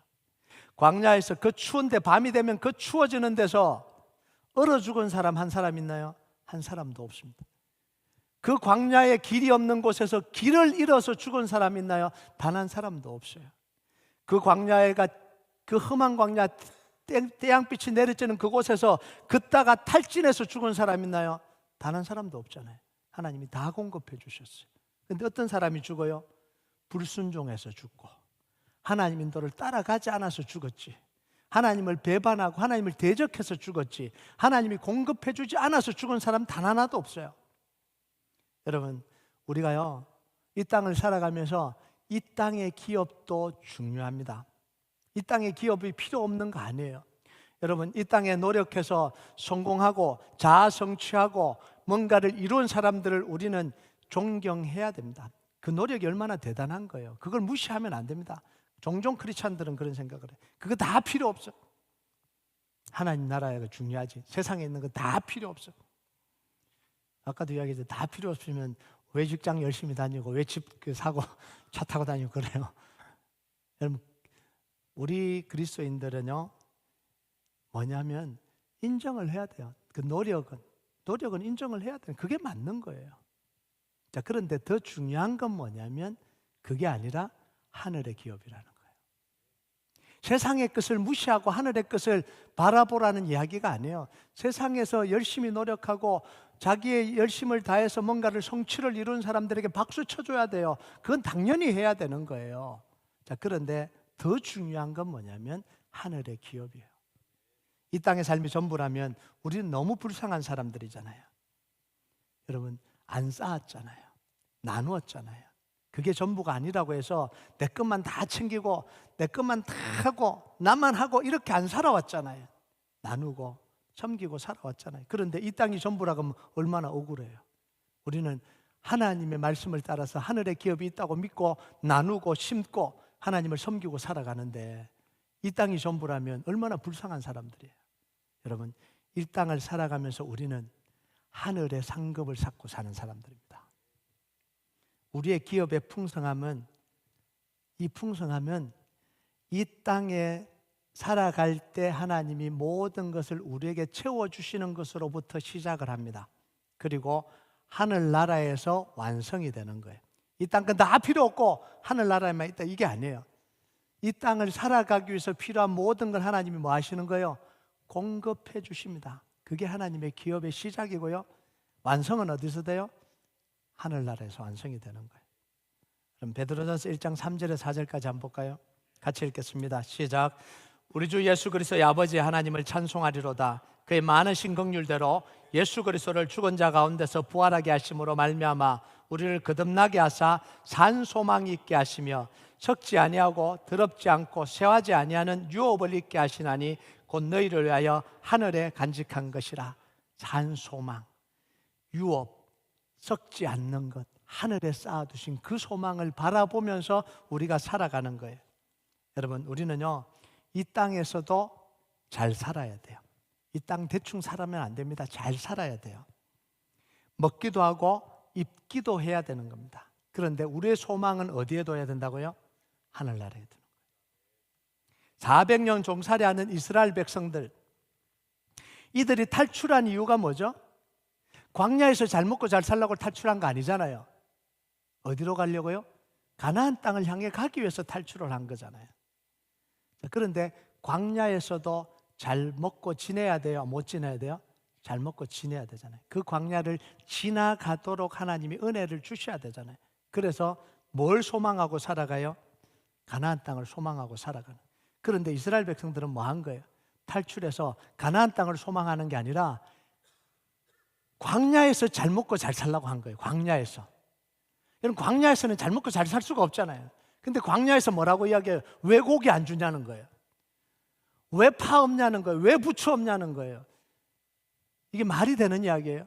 광야에서 그 추운데 밤이 되면 그 추워지는 데서 얼어 죽은 사람 한 사람 있나요? 한 사람도 없습니다. 그 광야에 길이 없는 곳에서 길을 잃어서 죽은 사람 있나요? 단 한 사람도 없어요. 그 광야가 그 험한 광야 태양빛이 내리쬐는 그곳에서 걷다가 탈진해서 죽은 사람 있나요? 단 한 사람도 없잖아요. 하나님이 다 공급해 주셨어요. 그런데 어떤 사람이 죽어요? 불순종해서 죽고 하나님 인도를 따라가지 않아서 죽었지. 하나님을 배반하고 하나님을 대적해서 죽었지. 하나님이 공급해 주지 않아서 죽은 사람 단 하나도 없어요. 여러분, 우리가요, 이 땅을 살아가면서 이 땅의 기업도 중요합니다. 이 땅의 기업이 필요 없는 거 아니에요. 여러분, 이 땅에 노력해서 성공하고 자아 성취하고 뭔가를 이룬 사람들을 우리는 존경해야 됩니다. 그 노력이 얼마나 대단한 거예요. 그걸 무시하면 안 됩니다. 종종 크리스찬들은 그런 생각을 해요. 그거 다 필요 없어. 하나님 나라가 중요하지. 세상에 있는 거 다 필요 없어. 아까도 이야기했는데 다 필요 없으면 왜 직장 열심히 다니고 왜 집 사고 차 타고 다니고 그래요. 여러분, 우리 그리스도인들은요, 뭐냐면 인정을 해야 돼요. 그 노력은 인정을 해야 돼요. 그게 맞는 거예요. 자, 그런데 더 중요한 건 뭐냐면 그게 아니라 하늘의 기업이라는 거예요. 세상의 것을 무시하고 하늘의 것을 바라보라는 이야기가 아니에요. 세상에서 열심히 노력하고 자기의 열심을 다해서 뭔가를 성취를 이룬 사람들에게 박수 쳐줘야 돼요. 그건 당연히 해야 되는 거예요. 자, 그런데 더 중요한 건 뭐냐면 하늘의 기업이에요. 이 땅의 삶이 전부라면 우리는 너무 불쌍한 사람들이잖아요. 여러분, 안 쌓았잖아요. 나누었잖아요. 그게 전부가 아니라고 해서 내 것만 다 챙기고 내 것만 다 하고 나만 하고 이렇게 안 살아왔잖아요. 나누고 섬기고 살아왔잖아요. 그런데 이 땅이 전부라고 하면 얼마나 억울해요. 우리는 하나님의 말씀을 따라서 하늘의 기업이 있다고 믿고 나누고 심고 하나님을 섬기고 살아가는데 이 땅이 전부라면 얼마나 불쌍한 사람들이에요. 여러분, 이 땅을 살아가면서 우리는 하늘의 상급을 쌓고 사는 사람들입니다. 우리의 기업의 풍성함은 이 땅에 살아갈 때 하나님이 모든 것을 우리에게 채워주시는 것으로부터 시작을 합니다. 그리고 하늘나라에서 완성이 되는 거예요. 이 땅 건 다 필요 없고 하늘나라에만 있다, 이게 아니에요. 이 땅을 살아가기 위해서 필요한 모든 걸 하나님이 뭐 하시는 거예요? 공급해 주십니다. 그게 하나님의 기업의 시작이고요. 완성은 어디서 돼요? 하늘나라에서 완성이 되는 거예요. 그럼 베드로전서 1장 3절에서 4절까지 한번 볼까요? 같이 읽겠습니다. 시작. 우리 주 예수 그리스도의 아버지 하나님을 찬송하리로다. 그의 많으신 긍휼대로 예수 그리스도를 죽은 자 가운데서 부활하게 하심으로 말미암아 우리를 거듭나게 하사 산 소망이 있게 하시며 썩지 아니하고 더럽지 않고 쇠하지 아니하는 유업을 있게 하시나니 곧 너희를 위하여 하늘에 간직한 것이라. 산 소망, 유업, 썩지 않는 것, 하늘에 쌓아두신 그 소망을 바라보면서 우리가 살아가는 거예요. 여러분, 우리는요, 이 땅에서도 잘 살아야 돼요. 이 땅 대충 살아면 안 됩니다. 잘 살아야 돼요. 먹기도 하고 입기도 해야 되는 겁니다. 그런데 우리의 소망은 어디에 둬야 된다고요? 하늘나라에 드는 거예요. 400년 종살이하는 이스라엘 백성들, 이들이 탈출한 이유가 뭐죠? 광야에서 잘 먹고 잘 살려고 탈출한 거 아니잖아요. 어디로 가려고요? 가나안 땅을 향해 가기 위해서 탈출을 한 거잖아요. 그런데 광야에서도 잘 먹고 지내야 돼요? 못 지내야 돼요? 잘 먹고 지내야 되잖아요. 그 광야를 지나가도록 하나님이 은혜를 주셔야 되잖아요. 그래서 뭘 소망하고 살아가요? 가나안 땅을 소망하고 살아가는. 그런데 이스라엘 백성들은 뭐 한 거예요? 탈출해서 가나안 땅을 소망하는 게 아니라 광야에서 잘 먹고 잘 살라고 한 거예요. 광야에서. 여러분, 광야에서는 잘 먹고 잘 살 수가 없잖아요. 근데 광야에서 뭐라고 이야기해요? 왜 고기 안 주냐는 거예요. 왜 파 없냐는 거예요. 왜 부추 없냐는 거예요. 이게 말이 되는 이야기예요?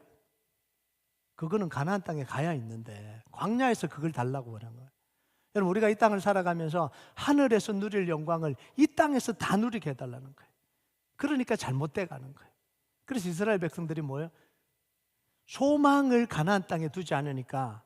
그거는 가나안 땅에 가야 있는데 광야에서 그걸 달라고 그런 거예요. 여러분, 우리가 이 땅을 살아가면서 하늘에서 누릴 영광을 이 땅에서 다 누리게 해달라는 거예요. 그러니까 잘못돼 가는 거예요. 그래서 이스라엘 백성들이 뭐예요? 소망을 가나안 땅에 두지 않으니까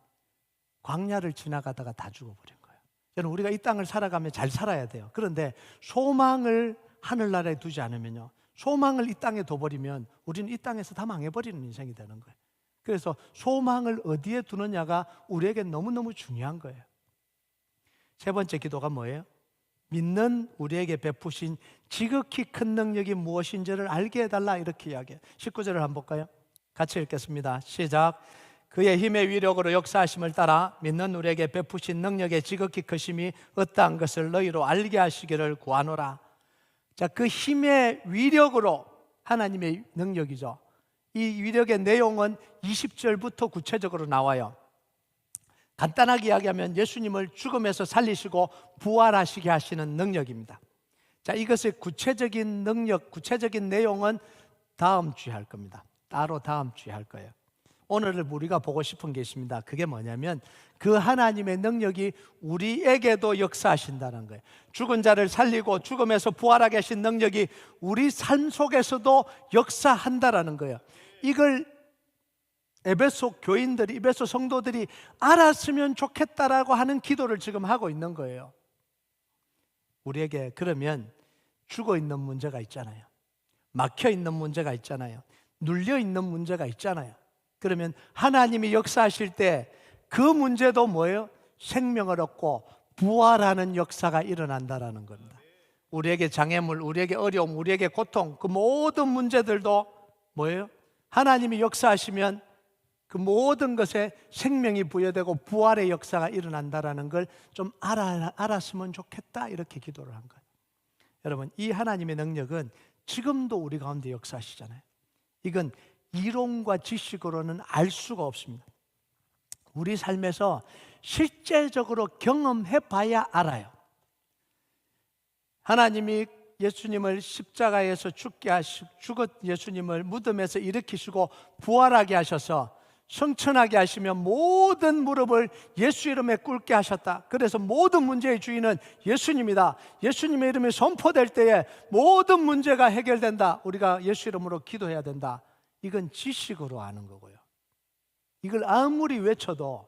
광야를 지나가다가 다 죽어버린 거예요. 여러분, 우리가 이 땅을 살아가면 잘 살아야 돼요. 그런데 소망을 하늘나라에 두지 않으면요, 소망을 이 땅에 둬버리면 우리는 이 땅에서 다 망해버리는 인생이 되는 거예요. 그래서 소망을 어디에 두느냐가 우리에게 너무너무 중요한 거예요. 세 번째 기도가 뭐예요? 믿는 우리에게 베푸신 지극히 큰 능력이 무엇인지를 알게 해달라, 이렇게 이야기해요. 19절을 한번 볼까요? 같이 읽겠습니다. 시작. 그의 힘의 위력으로 역사하심을 따라 믿는 우리에게 베푸신 능력의 지극히 크심이 어떠한 것을 너희로 알게 하시기를 구하노라. 자, 그 힘의 위력으로, 하나님의 능력이죠. 이 위력의 내용은 20절부터 구체적으로 나와요. 간단하게 이야기하면 예수님을 죽음에서 살리시고 부활하시게 하시는 능력입니다. 자, 이것의 구체적인 능력, 구체적인 내용은 다음 주에 할 겁니다. 따로 다음 주에 할 거예요. 오늘 우리가 보고 싶은 게 있습니다. 그게 뭐냐면 그 하나님의 능력이 우리에게도 역사하신다는 거예요. 죽은 자를 살리고 죽음에서 부활하게 하신 능력이 우리 삶 속에서도 역사한다라는 거예요. 이걸 에베소 교인들이, 에베소 성도들이 알았으면 좋겠다라고 하는 기도를 지금 하고 있는 거예요. 우리에게 그러면 죽어 있는 문제가 있잖아요. 막혀 있는 문제가 있잖아요. 눌려 있는 문제가 있잖아요. 그러면 하나님이 역사하실 때 그 문제도 뭐예요? 생명을 얻고 부활하는 역사가 일어난다라는 겁니다. 우리에게 장애물, 우리에게 어려움, 우리에게 고통, 그 모든 문제들도 뭐예요? 하나님이 역사하시면 그 모든 것에 생명이 부여되고 부활의 역사가 일어난다라는 걸 좀 알았으면 좋겠다, 이렇게 기도를 한 거예요. 여러분, 이 하나님의 능력은 지금도 우리 가운데 역사하시잖아요. 이건 이론과 지식으로는 알 수가 없습니다. 우리 삶에서 실제적으로 경험해 봐야 알아요. 하나님이 예수님을 십자가에서 죽게 하시고, 예수님을 무덤에서 일으키시고 부활하게 하셔서 성천하게 하시며 모든 무릎을 예수 이름에 꿇게 하셨다. 그래서 모든 문제의 주인은 예수님이다. 예수님의 이름이 선포될 때에 모든 문제가 해결된다. 우리가 예수 이름으로 기도해야 된다. 이건 지식으로 아는 거고요. 이걸 아무리 외쳐도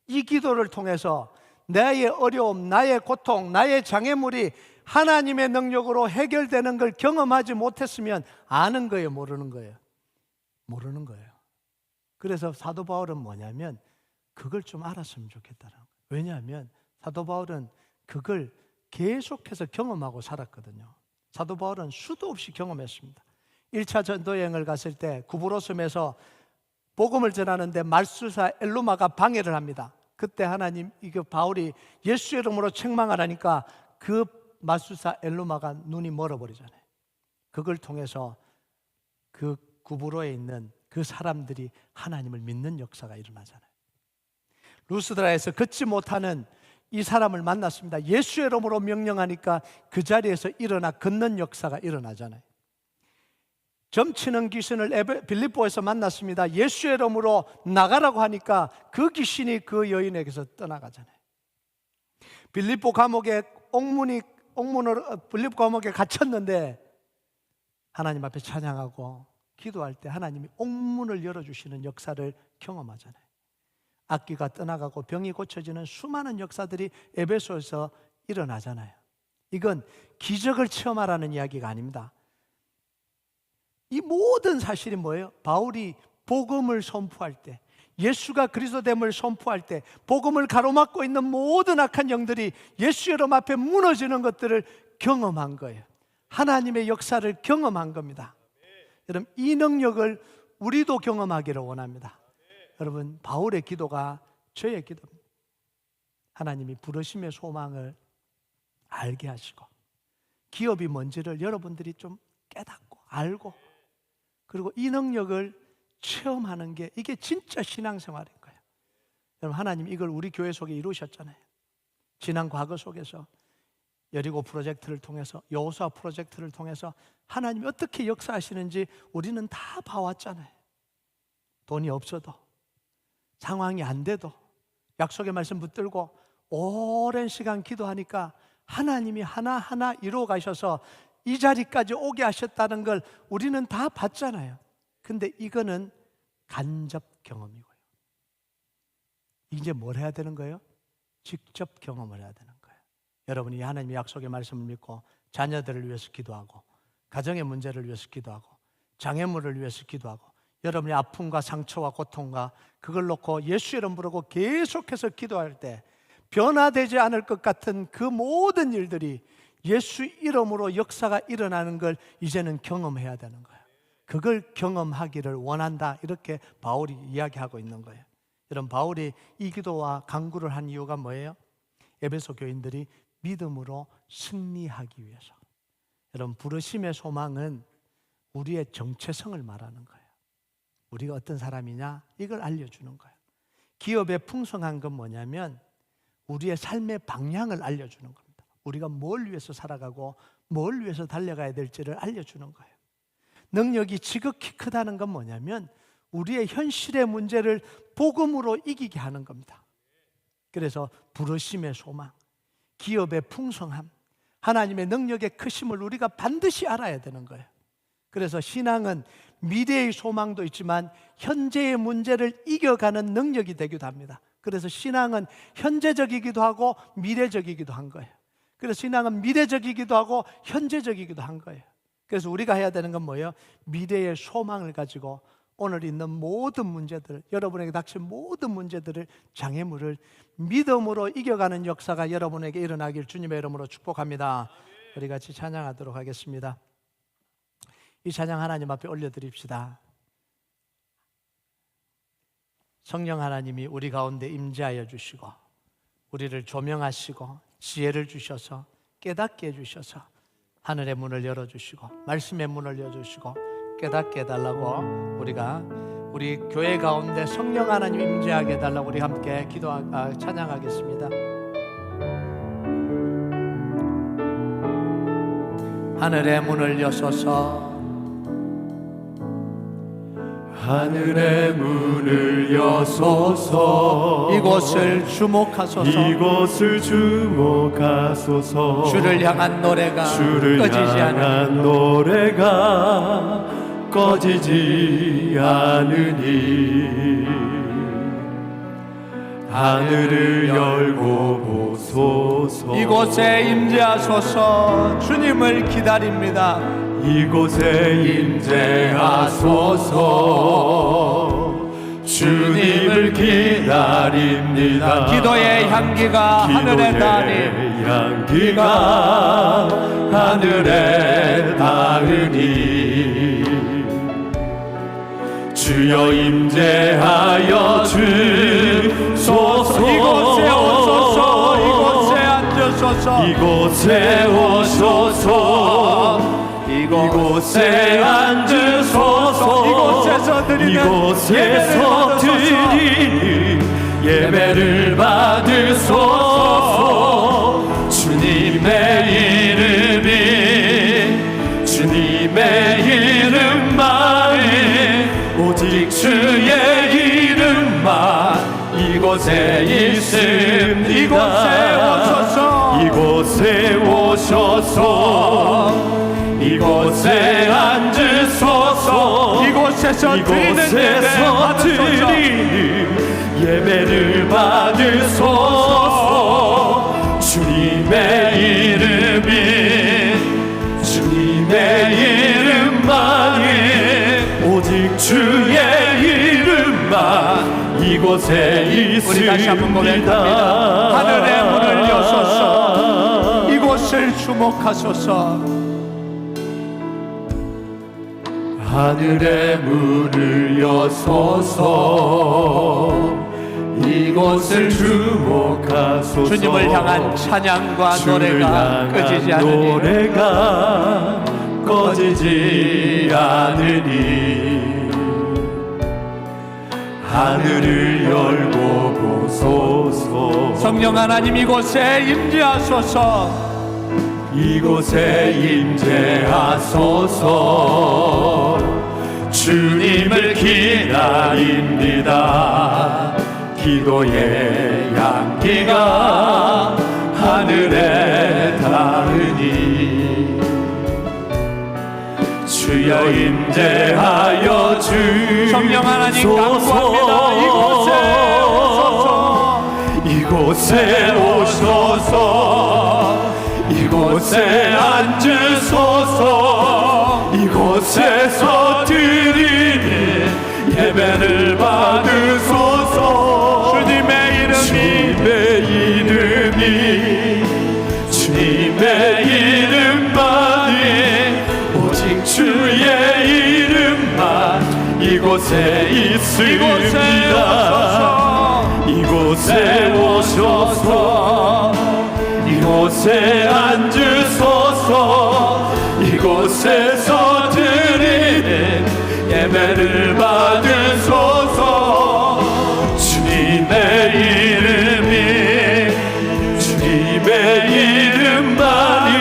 이 기도를 통해서 나의 어려움, 나의 고통, 나의 장애물이 하나님의 능력으로 해결되는 걸 경험하지 못했으면 아는 거예요, 모르는 거예요? 모르는 거예요. 그래서 사도 바울은 뭐냐면 그걸 좀 알았으면 좋겠다는 거예요. 왜냐하면 사도 바울은 그걸 계속해서 경험하고 살았거든요. 사도 바울은 수도 없이 경험했습니다. 1차 전도여행을 갔을 때 구브로섬에서 복음을 전하는데 말술사 엘루마가 방해를 합니다. 그때 하나님, 이거 바울이 예수 이름으로 책망하라니까 그 말술사 엘루마가 눈이 멀어버리잖아요. 그걸 통해서 그 구브로에 있는 그 사람들이 하나님을 믿는 역사가 일어나잖아요. 루스드라에서 걷지 못하는 이 사람을 만났습니다. 예수 이름으로 명령하니까 그 자리에서 일어나 걷는 역사가 일어나잖아요. 점치는 귀신을 빌립보에서 만났습니다. 예수 이름으로 나가라고 하니까 그 귀신이 그 여인에게서 떠나가잖아요. 빌립보 감옥에 빌립보 감옥에 갇혔는데 하나님 앞에 찬양하고 기도할 때 하나님이 옥문을 열어주시는 역사를 경험하잖아요. 악기가 떠나가고 병이 고쳐지는 수많은 역사들이 에베소에서 일어나잖아요. 이건 기적을 체험하라는 이야기가 아닙니다. 이 모든 사실이 뭐예요? 바울이 복음을 선포할 때, 예수가 그리스도됨을 선포할 때, 복음을 가로막고 있는 모든 악한 영들이 예수 이름 앞에 무너지는 것들을 경험한 거예요. 하나님의 역사를 경험한 겁니다. 여러분, 이 능력을 우리도 경험하기를 원합니다. 여러분, 바울의 기도가 저의 기도입니다. 하나님이 부르심의 소망을 알게 하시고, 기업이 뭔지를 여러분들이 좀 깨닫고 알고, 그리고 이 능력을 체험하는 게 이게 진짜 신앙생활인 거예요. 여러분, 하나님 이걸 우리 교회 속에 이루셨잖아요. 지난 과거 속에서 여리고 프로젝트를 통해서, 여호수아 프로젝트를 통해서 하나님이 어떻게 역사하시는지 우리는 다 봐왔잖아요. 돈이 없어도, 상황이 안 돼도, 약속의 말씀 붙들고 오랜 시간 기도하니까 하나님이 하나하나 이루어 가셔서 이 자리까지 오게 하셨다는 걸 우리는 다 봤잖아요. 근데 이거는 간접 경험이고요. 이제 뭘 해야 되는 거예요? 직접 경험을 해야 되는 거예요. 여러분이 하나님의 약속의 말씀을 믿고 자녀들을 위해서 기도하고, 가정의 문제를 위해서 기도하고, 장애물을 위해서 기도하고, 여러분의 아픔과 상처와 고통과 그걸 놓고 예수 이름 부르고 계속해서 기도할 때 변화되지 않을 것 같은 그 모든 일들이 예수 이름으로 역사가 일어나는 걸 이제는 경험해야 되는 거예요. 그걸 경험하기를 원한다, 이렇게 바울이 이야기하고 있는 거예요. 여러분, 바울이 이 기도와 간구를 한 이유가 뭐예요? 에베소 교인들이 믿음으로 승리하기 위해서. 여러분, 부르심의 소망은 우리의 정체성을 말하는 거예요. 우리가 어떤 사람이냐, 이걸 알려주는 거예요. 기업의 풍성한 건 뭐냐면 우리의 삶의 방향을 알려주는 겁니다. 우리가 뭘 위해서 살아가고 뭘 위해서 달려가야 될지를 알려주는 거예요. 능력이 지극히 크다는 건 뭐냐면 우리의 현실의 문제를 복음으로 이기게 하는 겁니다. 그래서 부르심의 소망, 기업의 풍성함, 하나님의 능력의 크심을 우리가 반드시 알아야 되는 거예요. 그래서 신앙은 미래의 소망도 있지만 현재의 문제를 이겨가는 능력이 되기도 합니다. 그래서 신앙은 현재적이기도 하고 미래적이기도 한 거예요. 그래서 신앙은 미래적이기도 하고 현재적이기도 한 거예요. 그래서 우리가 해야 되는 건 뭐예요? 미래의 소망을 가지고 오늘 있는 모든 문제들, 여러분에게 닥친 모든 문제들을, 장애물을 믿음으로 이겨가는 역사가 여러분에게 일어나길 주님의 이름으로 축복합니다. 우리 같이 찬양하도록 하겠습니다. 이 찬양 하나님 앞에 올려드립시다. 성령 하나님이 우리 가운데 임재하여 주시고 우리를 조명하시고 지혜를 주셔서 깨닫게 해주셔서 하늘의 문을 열어주시고 말씀의 문을 열어주시고 깨닫게 해달라고, 우리 교회 가운데 성령 하나님 임재하게 해달라고 우리 함께 찬양하겠습니다. 하늘의 문을 여소서, 하늘의 문을 여소서, 이곳을 주목하소서, 이곳을 주목하소서. 주를 향한 노래가 꺼지지 향한 노래가 꺼지지 않으니 하늘을 열고 보소서. 이곳에 임재하소서. 주님을 기다립니다. 이곳에 임재하소서. 주님을 기다립니다. 기도의 향기가 하늘에 닿으니, 향기가 하늘에 닿으니 주여 임재하여 주소서. 이곳에 오소서. 이곳에 앉으소서. 이곳에 오소서. 이곳에 앉으소서. 이곳에서 드리는 예배를 받으소서. 주님의 이름만, 오직 주의 이름만 이곳에 있습니다. 이곳에 오셔서 이곳에 앉으소서. 이곳에서 드리는 예배를 받으소서. 주님 주님의 이름이 주님의 이름만이 오직 주의 이름만 이곳에 있습니다. 우리 다시 한번 고백합니다. 하늘의 문을 여소서 이곳을 주목하소서 하늘의 문을 여소서 이곳을 주목하소서 주님을 향한 찬양과 주를 노래가 향한 꺼지지 않으니 노래가 꺼지지 않으니 하늘을 열고 보소서 성령 하나님 이곳에 임재하소서 이곳에 임재하소서 주님을 기다립니다 기도의 향기가 하늘에 닿으니 주여 임재하여 주소서 성령 하나님 간구합니다 이곳에 오소서 이곳에 앉으소서 이곳에서 드리는 예배를 받으소서 주님의 이름이 주님의 이름만이 오직 주의 이름만 이곳에 있습니다 이곳에 오소서 이곳에 앉으소서 이곳에서 드리는 예배를 받으소서 주님의 이름만이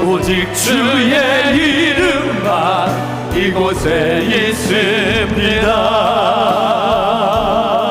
오직 주의 이름만 이곳에 있습니다